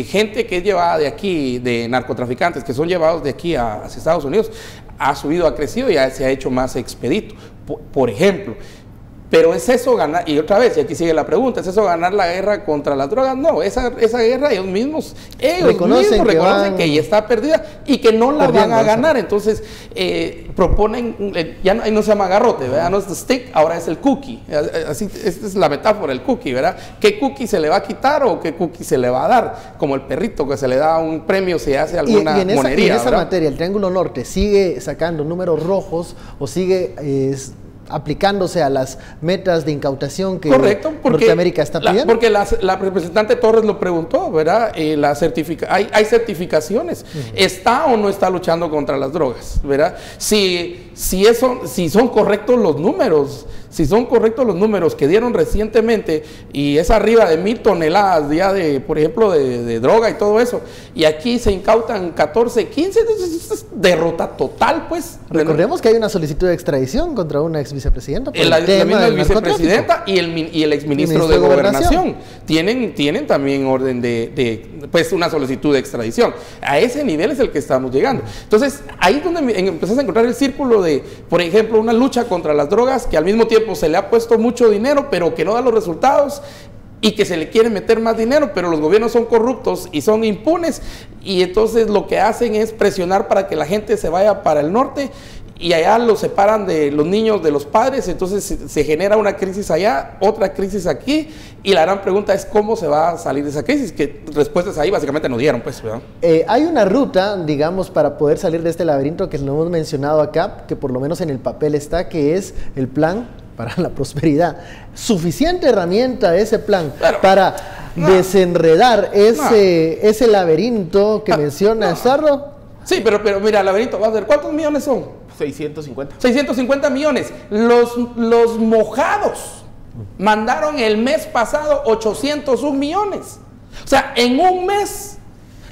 gente que es llevada de aquí, de narcotraficantes que son llevados de aquí hacia Estados Unidos, ha subido, ha crecido y se ha hecho más expedito, por ejemplo. Pero ¿es eso ganar? Y otra vez, y aquí sigue la pregunta, ¿es eso ganar la guerra contra las drogas? No, esa guerra ellos mismos reconocen que ya está perdida y que no la van a ganar. Entonces, proponen, ya no se llama garrote, ¿verdad? No es the stick, ahora es el cookie. Así, esta es la metáfora, el cookie, ¿verdad? ¿Qué cookie se le va a quitar o qué cookie se le va a dar? Como el perrito que se le da un premio si hace alguna monería. Y en esa materia, el Triángulo Norte sigue sacando números rojos o sigue aplicándose a las metas de incautación que Norteamérica está pidiendo. Porque la representante Torres lo preguntó, ¿verdad? Hay certificaciones. ¿Está o no está luchando contra las drogas? ¿Verdad? Si son correctos los números, que dieron recientemente, y es arriba de 1,000 toneladas ya por ejemplo, de droga y todo eso, y aquí se incautan 14, 15, entonces es derrota total, pues. Recordemos que hay una solicitud de extradición contra una ex vicepresidenta. La misma vicepresidenta y el exministro de Gobernación tienen también orden pues una solicitud de extradición. A ese nivel es el que estamos llegando. Entonces, ahí es donde empezás a encontrar el círculo de, por ejemplo, una lucha contra las drogas que al mismo tiempo se le ha puesto mucho dinero, pero que no da los resultados, y que se le quiere meter más dinero, pero los gobiernos son corruptos y son impunes, y entonces lo que hacen es presionar para que la gente se vaya para el norte, y allá los separan de los niños de los padres, entonces se genera una crisis allá, otra crisis aquí, y la gran pregunta es cómo se va a salir de esa crisis, que respuestas ahí básicamente no dieron, pues, ¿verdad? Hay una ruta, digamos, para poder salir de este laberinto que lo hemos mencionado acá, que por lo menos en el papel está, que es el plan para la prosperidad. Suficiente herramienta ese plan para desenredar ese laberinto que menciona Sarro. Sí, pero mira, el laberinto, va a ver, ¿cuántos millones son? 650. 650 millones. Los mojados mandaron el mes pasado 801 millones. O sea, en un mes,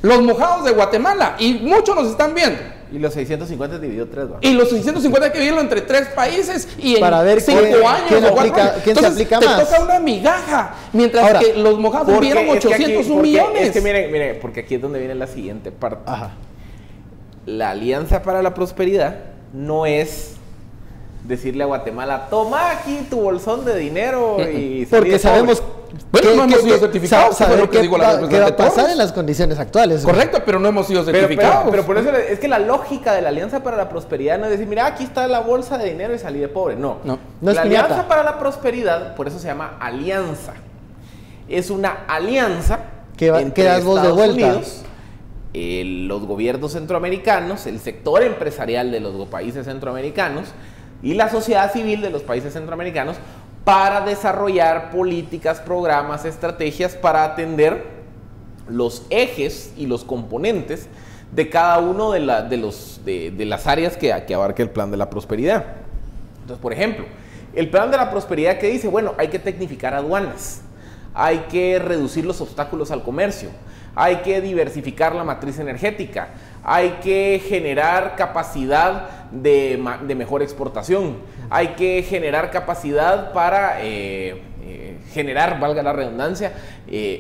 los mojados de Guatemala, y muchos nos están viendo. Y los 650 dividido 3, ¿va? Y los 650 hay que dividirlo entre 3 países y para en ver 5 años o 4 años. ¿Quién se aplica más? Te toca una migaja, mientras que los mojados vieron 801 millones. Es que mire, porque aquí es donde viene la siguiente parte. Ajá. La Alianza para la Prosperidad no es decirle a Guatemala, toma aquí tu bolsón de dinero y... Porque sabemos... Bueno, no hemos sido certificados. ¿Qué va a pasar en las condiciones actuales? Correcto, pero no hemos sido certificados. Pero por eso es que la lógica de la Alianza para la Prosperidad no es decir, mira, aquí está la bolsa de dinero y salí de pobre. No es la piñata. Alianza para la Prosperidad, por eso se llama alianza. Es una alianza entre Estados Unidos, los gobiernos centroamericanos, el sector empresarial de los países centroamericanos y la sociedad civil de los países centroamericanos para desarrollar políticas, programas, estrategias para atender los ejes y los componentes de cada uno de las áreas que abarca el plan de la prosperidad. Entonces, por ejemplo, el plan de la prosperidad que dice, bueno, hay que tecnificar aduanas, hay que reducir los obstáculos al comercio, hay que diversificar la matriz energética, hay que generar capacidad de mejor exportación, hay que generar capacidad para generar, valga la redundancia,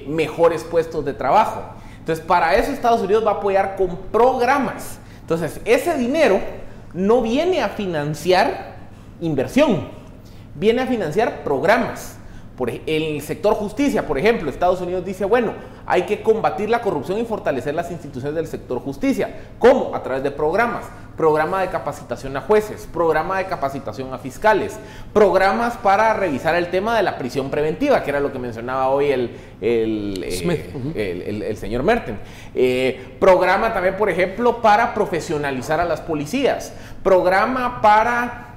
mejores puestos de trabajo. Entonces, para eso Estados Unidos va a apoyar con programas. Entonces, ese dinero no viene a financiar inversión, viene a financiar programas. Por el sector justicia, por ejemplo, Estados Unidos dice, bueno, hay que combatir la corrupción y fortalecer las instituciones del sector justicia. ¿Cómo? A través de programas. Programa de capacitación a jueces, programa de capacitación a fiscales, programas para revisar el tema de la prisión preventiva, que era lo que mencionaba hoy el señor Merten. Programa también, por ejemplo, para profesionalizar a las policías. Programa para...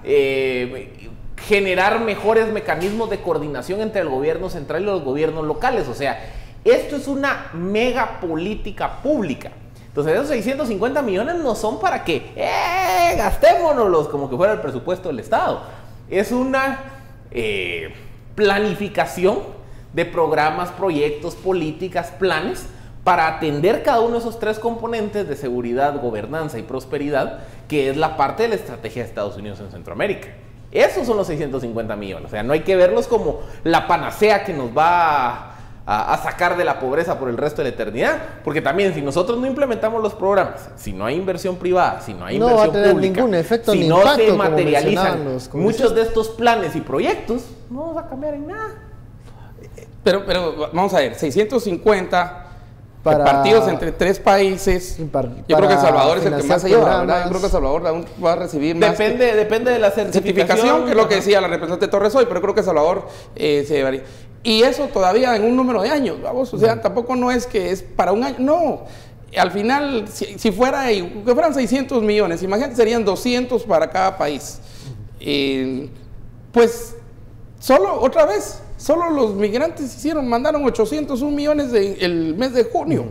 generar mejores mecanismos de coordinación entre el gobierno central y los gobiernos locales. O sea, esto es una mega política pública. Entonces, esos 650 millones no son para que gastémonos como que fuera el presupuesto del Estado. es una planificación de programas, proyectos, políticas, planes para atender cada uno de esos tres componentes de seguridad, gobernanza y prosperidad, que es la parte de la estrategia de Estados Unidos en Centroamérica. Esos son los 650 millones. O sea, no hay que verlos como la panacea que nos va a sacar de la pobreza por el resto de la eternidad, porque también si nosotros no implementamos los programas, si no hay inversión privada, si no hay inversión va a tener pública, ningún efecto si ni no impacto, se como materializan mencionaban muchos de estos planes y proyectos, no vamos a cambiar en nada. Pero vamos a ver, 650 Para partidos entre tres países. Yo creo que El Salvador es el que más se lleva, ¿verdad? Yo creo que El Salvador aún va a recibir más. Depende de la certificación, que es lo que decía la representante Torres hoy, pero creo que El Salvador se llevaría. Y eso todavía en un número de años, vamos, o sea, tampoco no es que es para un año, no. Al final, si fuera ahí, que fueran 600 millones, imagínate, serían 200 para cada país. Pues, otra vez, solo los migrantes mandaron 801 millones el mes de junio.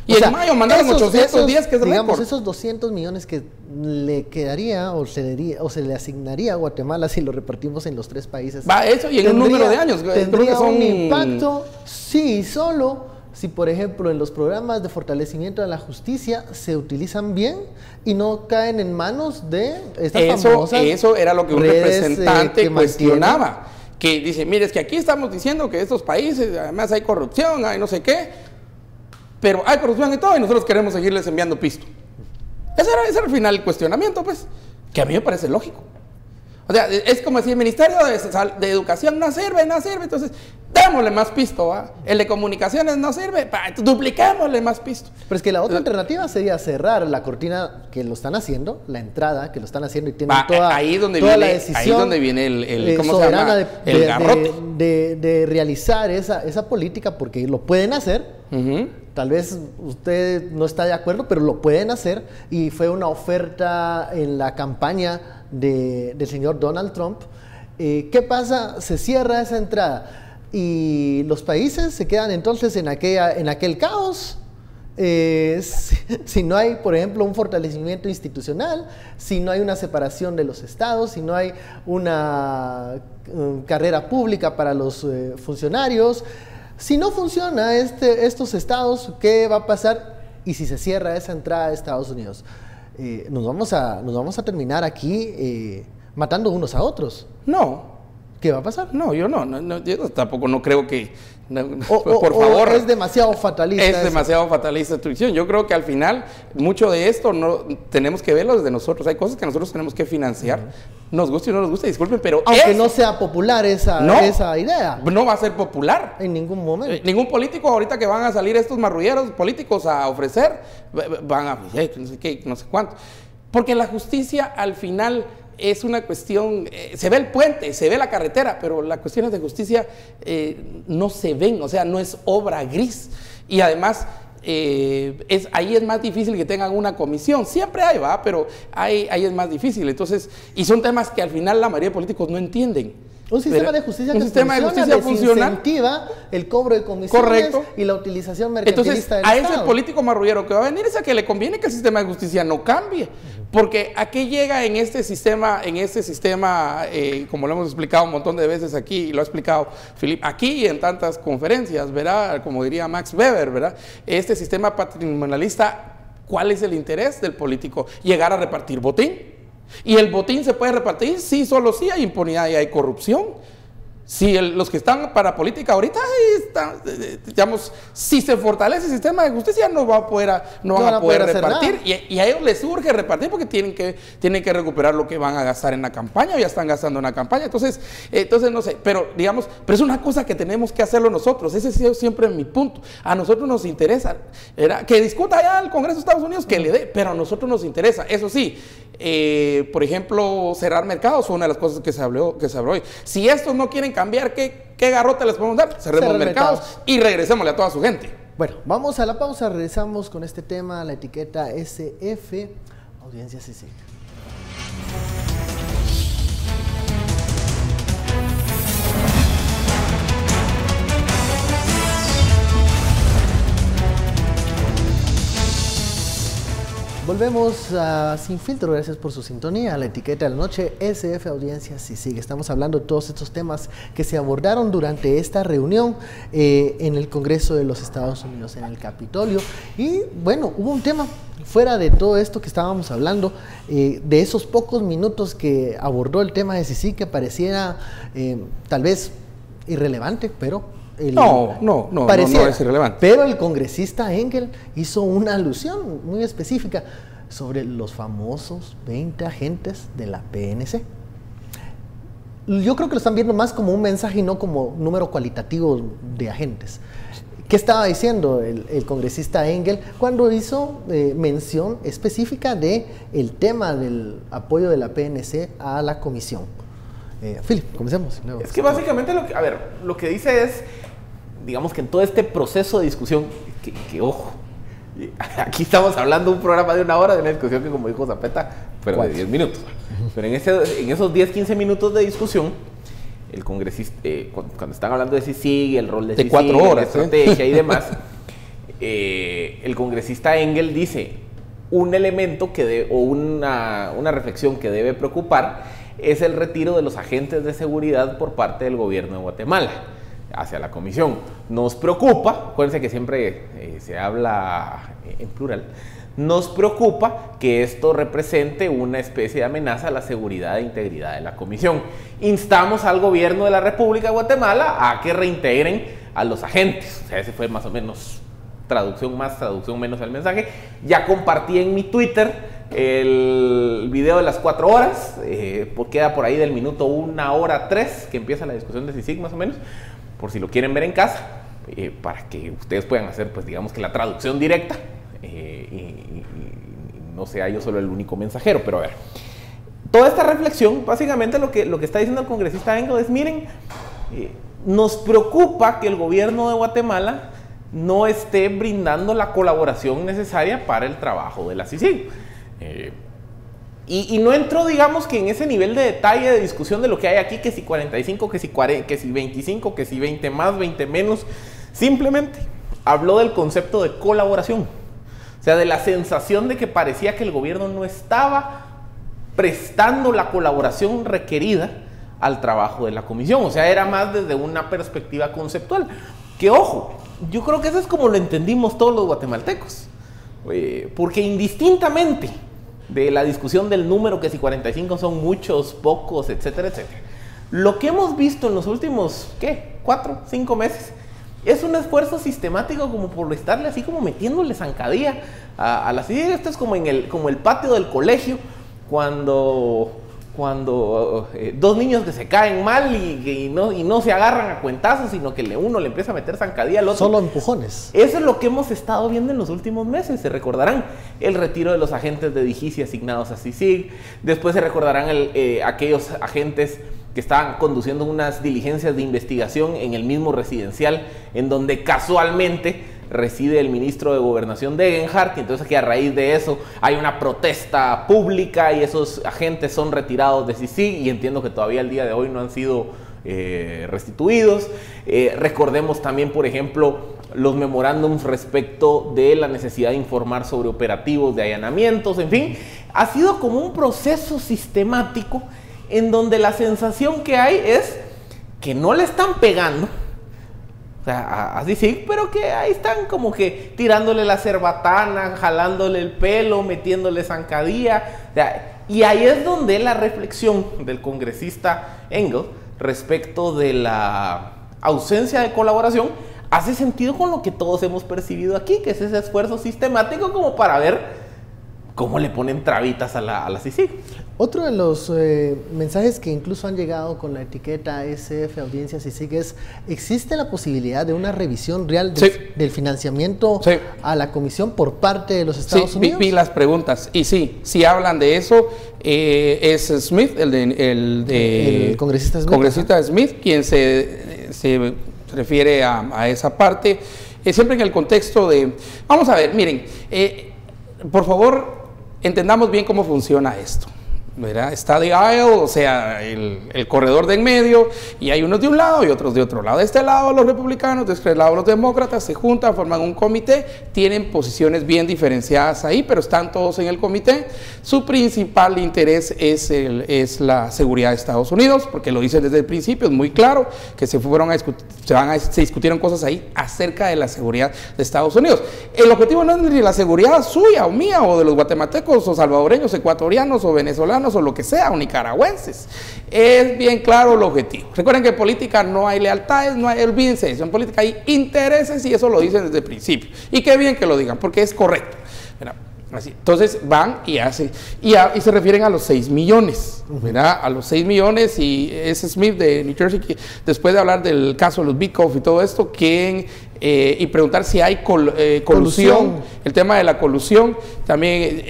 Y en mayo mandaron 810, que es digamos, récord. esos 200 millones que le quedaría o se le asignaría a Guatemala si lo repartimos en los tres países. Va, eso y en un número de años. Tendría un impacto, sí, solo si, por ejemplo, en los programas de fortalecimiento de la justicia se utilizan bien y no caen en manos de estas famosas Eso era lo que un redes, representante que cuestionaba. Que dice, mire, es que aquí estamos diciendo que estos países, además hay corrupción, hay no sé qué, pero hay corrupción y todo, y nosotros queremos seguirles enviando pisto. Ese era al final el cuestionamiento, pues, que a mí me parece lógico. O sea, es como si el Ministerio de Educación no sirve, entonces démosle más pisto, ¿va? El de Comunicaciones no sirve, dupliquémosle más pisto. Pero es que la otra alternativa sería cerrar la cortina que lo están haciendo, la entrada que lo están haciendo y tienen toda la decisión. Ahí es donde viene el ¿cómo se soberana llama? El garrote. de realizar esa política, porque lo pueden hacer. Tal vez usted no está de acuerdo, pero lo pueden hacer, y fue una oferta en la campaña del señor Donald Trump. ¿Qué pasa? Se cierra esa entrada y los países se quedan entonces en aquel caos. Si no hay, por ejemplo, un fortalecimiento institucional, si no hay una separación de los estados, si no hay una carrera pública para los funcionarios, si no funciona estos estados, ¿qué va a pasar? Y si se cierra esa entrada de Estados Unidos, nos vamos a terminar aquí matando unos a otros. No. ¿Qué va a pasar? No, yo yo tampoco no creo que... por favor. Es demasiado fatalista. Es demasiado fatalista tu visión. Yo creo que al final, mucho de esto no tenemos que verlo desde nosotros. Hay cosas que nosotros tenemos que financiar. Nos guste o no nos guste, disculpen, pero... Aunque no sea popular esa idea. No va a ser popular. En ningún momento. Ningún político ahorita que van a salir estos marrulleros políticos a ofrecer, van a... no sé qué, no sé cuánto. Porque la justicia al final... es una cuestión, se ve el puente, se ve la carretera, pero las cuestiones de justicia no se ven, o sea, no es obra gris. Y además, ahí es más difícil que tengan una comisión. Siempre hay, ¿va? Pero ahí es más difícil. Entonces, y son temas que al final la mayoría de políticos no entienden. Un sistema de justicia que desincentiva el cobro de comisiones. Correcto. Y la utilización mercantilista del Estado. Estado. Ese político marrullero que va a venir es a que le conviene que el sistema de justicia no cambie. Porque ¿a qué llega en este sistema, como lo hemos explicado un montón de veces aquí, y lo ha explicado Philippe, aquí y en tantas conferencias, ¿verdad? Como diría Max Weber, ¿verdad? Este sistema patrimonialista, ¿cuál es el interés del político? Llegar a repartir botín. ¿Y el botín se puede repartir? Sí, solo sí hay impunidad y hay corrupción. Si los que están para política ahorita, digamos, si se fortalece el sistema de justicia, no van a poder repartir. Y a ellos les urge repartir porque tienen que recuperar lo que van a gastar en la campaña, o ya están gastando en la campaña. Entonces no sé, pero es una cosa que tenemos que hacerlo nosotros. Ese es siempre mi punto. A nosotros nos interesa, que discuta ya el Congreso de Estados Unidos, que le dé, pero a nosotros nos interesa. Eso sí, por ejemplo, cerrar mercados fue una de las cosas que se habló hoy. Si estos no quieren cambiar, ¿qué garrote les podemos dar? Cerremos mercados y regresémosle a toda su gente. Bueno, vamos a la pausa, regresamos con este tema, la etiqueta SF, Audiencia CICIG. Volvemos a Sin Filtro, gracias por su sintonía. La etiqueta de la noche, SF Audiencia CICIG. Estamos hablando de todos estos temas que se abordaron durante esta reunión en el Congreso de los Estados Unidos, en el Capitolio. Y bueno, hubo un tema fuera de todo esto que estábamos hablando, de esos pocos minutos que abordó el tema de CICIG, que pareciera tal vez irrelevante, pero... No es irrelevante. Pero el congresista Engel hizo una alusión muy específica sobre los famosos 20 agentes de la PNC. Yo creo que lo están viendo más como un mensaje y no como número cualitativo de agentes. ¿Qué estaba diciendo el congresista Engel cuando hizo mención específica del tema del apoyo de la PNC a la comisión? Philip, comencemos. Es que básicamente lo que dice es, digamos que en todo este proceso de discusión, que ojo, aquí estamos hablando de un programa de 1 hora, de una discusión que, como dijo Zapeta, pero de 10 minutos. Pero en esos 10-15 minutos de discusión, el congresista, cuando están hablando de CICIG, el rol de CICIG, 4 horas, la estrategia y demás, el congresista Engel dice, un elemento o una reflexión que debe preocupar es el retiro de los agentes de seguridad por parte del gobierno de Guatemala hacia la comisión. Nos preocupa, acuérdense que siempre se habla en plural, nos preocupa que esto represente una especie de amenaza a la seguridad e integridad de la comisión. Instamos al gobierno de la República de Guatemala a que reintegren a los agentes. O sea, ese fue más o menos traducción más, traducción menos el mensaje. Ya compartí en mi Twitter el video de las 4 horas, queda por ahí del minuto 1:03 que empieza la discusión de CICIG más o menos, por si lo quieren ver en casa, para que ustedes puedan hacer, pues digamos que la traducción directa y no sea yo solo el único mensajero. Pero a ver, toda esta reflexión, básicamente lo que está diciendo el congresista Engel es, miren, nos preocupa que el gobierno de Guatemala no esté brindando la colaboración necesaria para el trabajo de la CICIG. Y no entró, digamos, que en ese nivel de detalle de discusión de lo que hay aquí, que si 45, que si 40, que si 25, que si 20 más, 20 menos. Simplemente habló del concepto de colaboración. O sea, de la sensación de que parecía que el gobierno no estaba prestando la colaboración requerida al trabajo de la comisión. O sea, era más desde una perspectiva conceptual. Que ojo, yo creo que eso es como lo entendimos todos los guatemaltecos. Porque indistintamente de la discusión del número, que si 45 son muchos, pocos, etcétera, etcétera, lo que hemos visto en los últimos, 4, 5 meses, es un esfuerzo sistemático como por estarle así como metiéndole zancadilla a la CICIG. Esto es como el patio del colegio, cuando 2 niños que se caen mal y no se agarran a cuentazos, sino que uno le empieza a meter zancadilla al otro. Solo empujones. Eso es lo que hemos estado viendo en los últimos meses. Se recordarán el retiro de los agentes de DIGICI asignados a CICIG. Después se recordarán aquellos agentes que estaban conduciendo unas diligencias de investigación en el mismo residencial en donde casualmente reside el ministro de Gobernación Degenhardt, y entonces que a raíz de eso hay una protesta pública y esos agentes son retirados de CICIG, y entiendo que todavía al día de hoy no han sido restituidos. Recordemos también, por ejemplo, los memorándums respecto de la necesidad de informar sobre operativos de allanamientos. En fin, ha sido como un proceso sistemático en donde la sensación que hay es que no le están pegando, o sea, así sí, pero que ahí están como que tirándole la cerbatana, jalándole el pelo, metiéndole zancadilla. O sea, y ahí es donde la reflexión del congresista Engel respecto de la ausencia de colaboración hace sentido con lo que todos hemos percibido aquí, que es ese esfuerzo sistemático como para ver cómo le ponen trabitas a la CICIG. Otro de los mensajes que incluso han llegado con la etiqueta SF Audiencia CICIG es: ¿existe la posibilidad de una revisión real del financiamiento a la comisión por parte de los Estados Unidos? Vi las preguntas y sí hablan de eso. Es Smith, el congresista Smith, quien se refiere a esa parte, siempre en el contexto de, vamos a ver, miren, por favor, entendamos bien cómo funciona esto. ¿verdad? Está de aisle, o sea, el corredor de en medio, y hay unos de un lado y otros de otro lado. De este lado los republicanos, de este lado los demócratas, se juntan, forman un comité, tienen posiciones bien diferenciadas ahí, pero están todos en el comité. Su principal interés es la seguridad de Estados Unidos, porque lo dicen desde el principio, es muy claro que se discutieron cosas ahí acerca de la seguridad de Estados Unidos. El objetivo no es ni la seguridad suya o mía, o de los guatemaltecos, o salvadoreños, ecuatorianos, o venezolanos, o lo que sea, o nicaragüenses. Es bien claro el objetivo. Recuerden que en política no hay lealtades, no hay, olvídense eso, en política hay intereses, y eso lo dicen desde el principio. Y qué bien que lo digan, porque es correcto. Así. Entonces van y hacen, y se refieren a los 6 millones, ¿verdad? A los 6 millones, y es Smith de New Jersey, que después de hablar del caso de los Bikoff y todo esto, y preguntar si hay colusión, el tema de la colusión, también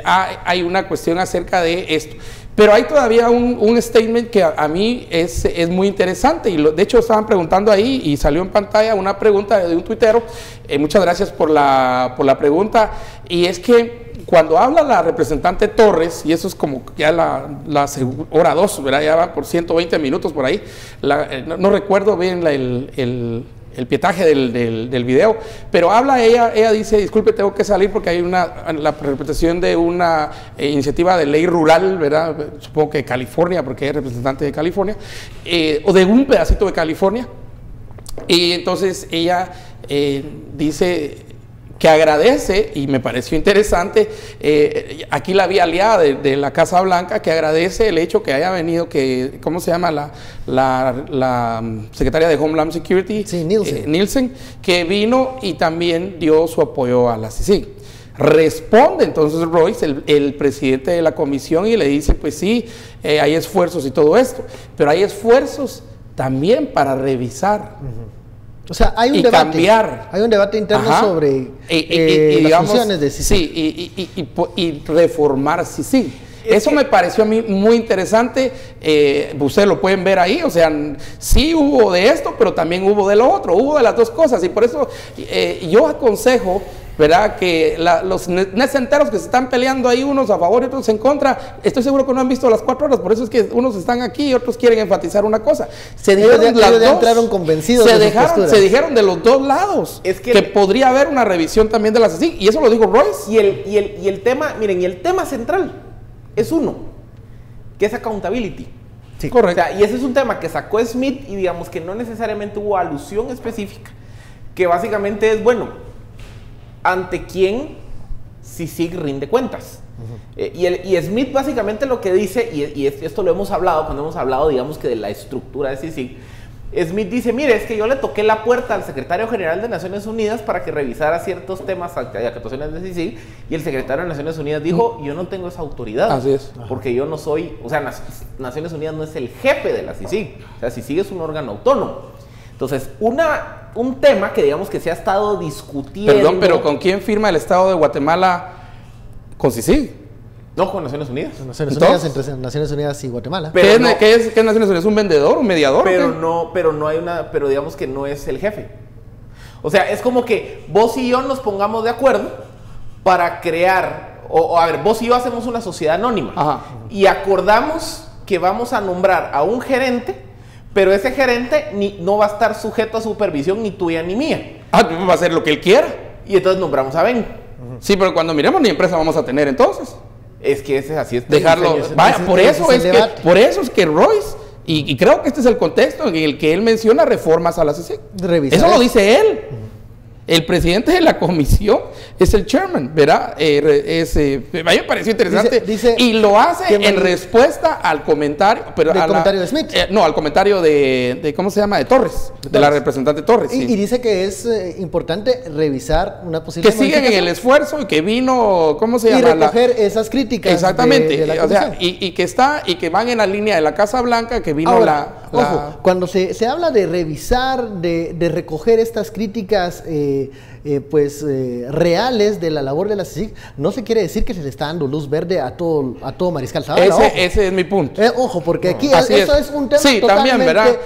hay una cuestión acerca de esto. Pero hay todavía un statement que a mí es muy interesante, y de hecho estaban preguntando ahí, y salió en pantalla una pregunta de un tuitero. Muchas gracias por la pregunta, y es que cuando habla la representante Torres, y eso es como ya la hora 2, ¿verdad? Ya va por 120 minutos por ahí, no recuerdo bien el pietaje del video, pero habla ella dice, disculpe, tengo que salir porque hay la representación de una iniciativa de ley rural, ¿verdad? Supongo que de California, porque es representante de California, o de un pedacito de California, y entonces ella dice que agradece, y me pareció interesante, aquí la vía aliada de la Casa Blanca, que agradece el hecho que haya venido, ¿cómo se llama? La secretaria de Homeland Security, sí, Nielsen, que vino y también dio su apoyo a la CICIG. Responde entonces Royce, el presidente de la comisión, y le dice, pues sí, hay esfuerzos y todo esto, pero hay esfuerzos también para revisar. O sea, hay un debate, cambiar. Hay un debate interno sobre las funciones de CICIG. Sí, y reformar CICIG. Eso me pareció a mí muy interesante. Ustedes lo pueden ver ahí, o sea, sí hubo de esto, pero también hubo de lo otro, hubo de las dos cosas, y por eso yo aconsejo, ¿verdad?, que los necenteros que se están peleando ahí, unos a favor y otros en contra, estoy seguro que no han visto las 4 horas, por eso es que unos están aquí y otros quieren enfatizar una cosa. Ellos entraron convencidos se dijeron de los dos lados que podría haber una revisión también de la CICIG, y eso lo dijo Royce. Y el tema, miren, y el tema central es uno, que es accountability. Sí, correcto. O sea, y ese es un tema que sacó Smith, y digamos que no necesariamente hubo alusión específica, que básicamente es, bueno, ¿ante quién CICIG rinde cuentas? Y Smith básicamente lo que dice, y esto lo hemos hablado cuando hemos hablado, digamos que de la estructura de CICIG, Smith dice, mire, es que yo le toqué la puerta al secretario general de Naciones Unidas para que revisara ciertos temas de actuaciones de CICIG, y el secretario de Naciones Unidas dijo, yo no tengo esa autoridad. Así es. Porque yo no soy, o sea, Naciones Unidas no es el jefe de la CICIG, o sea, CICIG es un órgano autónomo. Entonces, un tema que digamos que se ha estado discutiendo... Perdón, pero ¿con quién firma el Estado de Guatemala con CICIG? No, con Naciones Unidas. Naciones Unidas, entre Naciones Unidas y Guatemala. Pero ¿Qué es Naciones Unidas? ¿Un vendedor, un mediador? Pero digamos que no es el jefe. O sea, es como que vos y yo nos pongamos de acuerdo para crear, a ver, vos y yo hacemos una sociedad anónima. Ajá. Y acordamos que vamos a nombrar a un gerente, pero ese gerente no va a estar sujeto a supervisión ni tuya ni mía. Va a hacer lo que él quiera. Y entonces nombramos a Ben. Sí, pero cuando miremos ni empresa vamos a tener entonces. Es que ese es así. Dejarlo. Vaya, por eso es que Royce, y creo que este es el contexto en el que él menciona reformas a la CICIG. Eso lo dice él. El presidente de la comisión es el chairman, ¿verdad? A mí me pareció interesante. Y lo hace en respuesta al comentario. Pero ¿Del comentario de Smith? No, al comentario de ¿cómo se llama? De Torres. De la representante Torres. Y dice que es importante revisar una posible que siguen en el esfuerzo y que vino, ¿cómo se llama? Y recoger esas críticas. Exactamente. De la o sea, y que van en la línea de la Casa Blanca, que vino ojo, cuando se habla de revisar, de recoger estas críticas reales de la labor de la CICIG, no se quiere decir que se le está dando luz verde a todo Mariscal Zavala. Ese es mi punto. Ojo, porque aquí eso es un tema totalmente también, ¿verdad?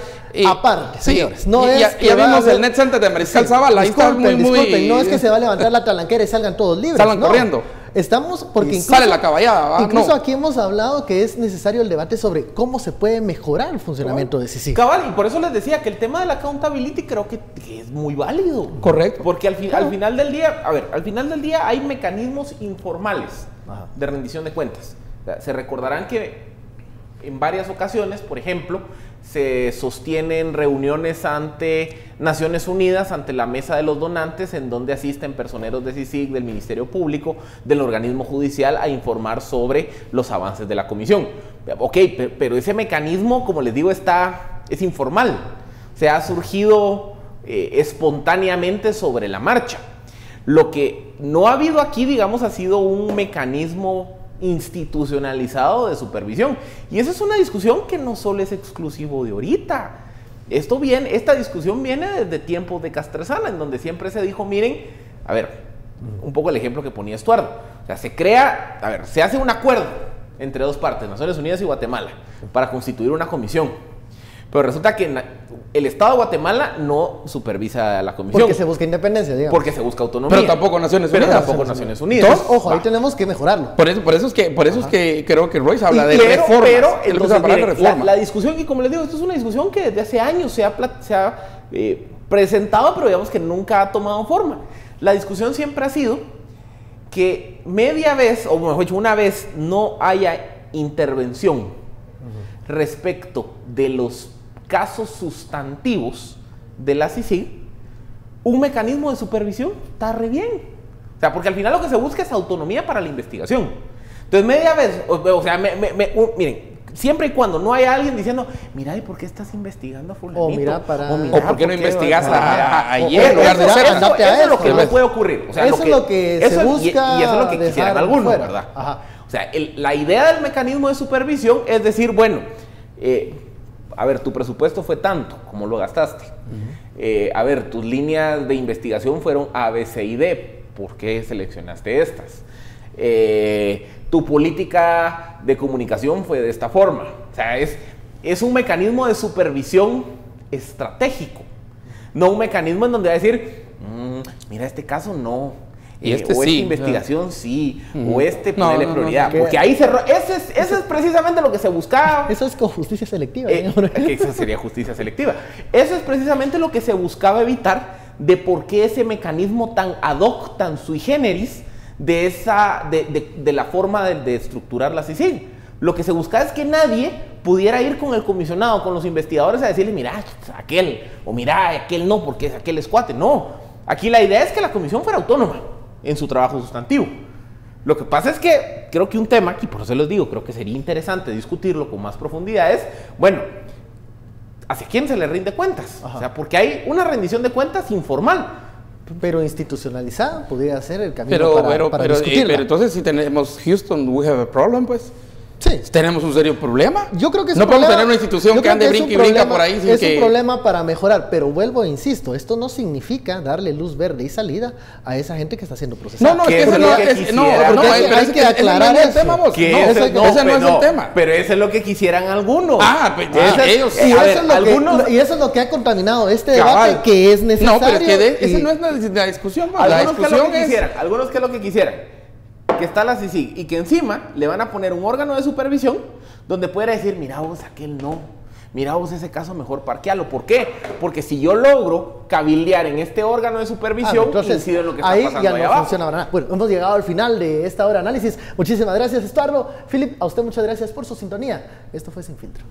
Aparte, señores. No ya vimos el Net Center de Mariscal Zavala. Ahí está disculpen, no es que se va a levantar la talanquera y salgan todos libres. Salgan corriendo. estamos, porque y incluso, sale la caballada, ¿va? incluso No. aquí hemos hablado que es necesario el debate sobre cómo se puede mejorar el funcionamiento de CICIG. Cabal, y por eso les decía que el tema de la accountability creo que es muy válido. Correcto. Porque al final del día, al final del día hay mecanismos informales de rendición de cuentas. O sea, se recordarán que en varias ocasiones, por ejemplo, se sostienen reuniones ante Naciones Unidas, ante la mesa de los donantes, en donde asisten personeros de CICIG, del Ministerio Público, del organismo judicial, a informar sobre los avances de la comisión. Ok, pero ese mecanismo, como les digo, es informal. O sea, ha surgido espontáneamente sobre la marcha. Lo que no ha habido aquí, digamos, ha sido un mecanismo institucionalizado de supervisión. Y esa es una discusión que no solo es exclusivo de ahorita. Esta discusión viene desde tiempos de Castresana, en donde siempre se dijo, miren, a ver, un poco el ejemplo que ponía Estuardo. O sea, se hace un acuerdo entre dos partes, Naciones Unidas y Guatemala, para constituir una comisión. Pero resulta que el Estado de Guatemala no supervisa a la comisión. Porque se busca independencia, digamos. Porque se busca autonomía. Pero tampoco Naciones Unidas. Entonces, ojo, ahí tenemos que mejorarlo. Por eso es que creo que Royce habla de reformas. Pero entonces, miren, la discusión, y como les digo, esto es una discusión que desde hace años se ha presentado, pero digamos que nunca ha tomado forma. La discusión siempre ha sido que media vez, o mejor dicho, una vez no haya intervención respecto de los casos sustantivos de la CICIG, un mecanismo de supervisión está re bien. O sea, porque al final lo que se busca es autonomía para la investigación. Entonces, media vez, miren, siempre y cuando no haya alguien diciendo, mira, ¿y por qué estás investigando a fulanito? O por qué no investigas ayer. Eso es lo que no puede ocurrir. O sea, eso es lo que se busca. Y eso es lo que quisieran algunos, ¿verdad? Ajá. O sea, la idea del mecanismo de supervisión es decir, bueno, a ver, tu presupuesto fue tanto, ¿cómo lo gastaste? A ver, tus líneas de investigación fueron A, B, C y D, ¿por qué seleccionaste estas? Tu política de comunicación fue de esta forma. O sea, es un mecanismo de supervisión estratégico, no un mecanismo en donde va a decir, mira, este caso no. Y o esta investigación sí, o ponerle prioridad. Porque ahí ese es precisamente lo que se buscaba. Eso es con justicia selectiva. Que esa sería justicia selectiva. Eso es precisamente lo que se buscaba evitar, de por qué ese mecanismo tan ad hoc, tan sui generis, de la forma de estructurar la CICIG. Lo que se buscaba es que nadie pudiera ir con el comisionado, con los investigadores, a decirle, mira, aquel, o mira, aquel no, porque aquel es cuate. No, aquí la idea es que la comisión fuera autónoma en su trabajo sustantivo. Lo que pasa es que creo que un tema, y por eso les digo, creo que sería interesante discutirlo con más profundidad, es, bueno, ¿hacia quién se le rinde cuentas? O sea, porque hay una rendición de cuentas informal. Pero institucionalizada podría ser el camino para discutirla. Pero entonces si tenemos Houston, we have a problem, pues. Sí. ¿Tenemos un serio problema? Yo creo que es no podemos tener una institución que ande brinca y brinca por ahí sin es que... un problema para mejorar, pero vuelvo e insisto, esto no significa darle luz verde y salida a esa gente que está siendo procesada. No, es que hay que aclarar eso. Ese no es el tema. Pero eso es lo que quisieran algunos. Ellos. Y eso es lo que ha contaminado este debate, que es necesario. No, pero es que esa no es la discusión. La discusión es... Algunos que es lo que quisieran. Que está la CICIG y que encima le van a poner un órgano de supervisión donde pueda decir, mira vos, aquel no, mira vos, ese caso mejor parquealo. ¿Por qué? Porque si yo logro cabildear en este órgano de supervisión, incide en lo que está pasando ahí ya no abajo. Funciona nada. Bueno, hemos llegado al final de esta hora de análisis. Muchísimas gracias, Estuardo. Philip, a usted muchas gracias por su sintonía. Esto fue Sin Filtro.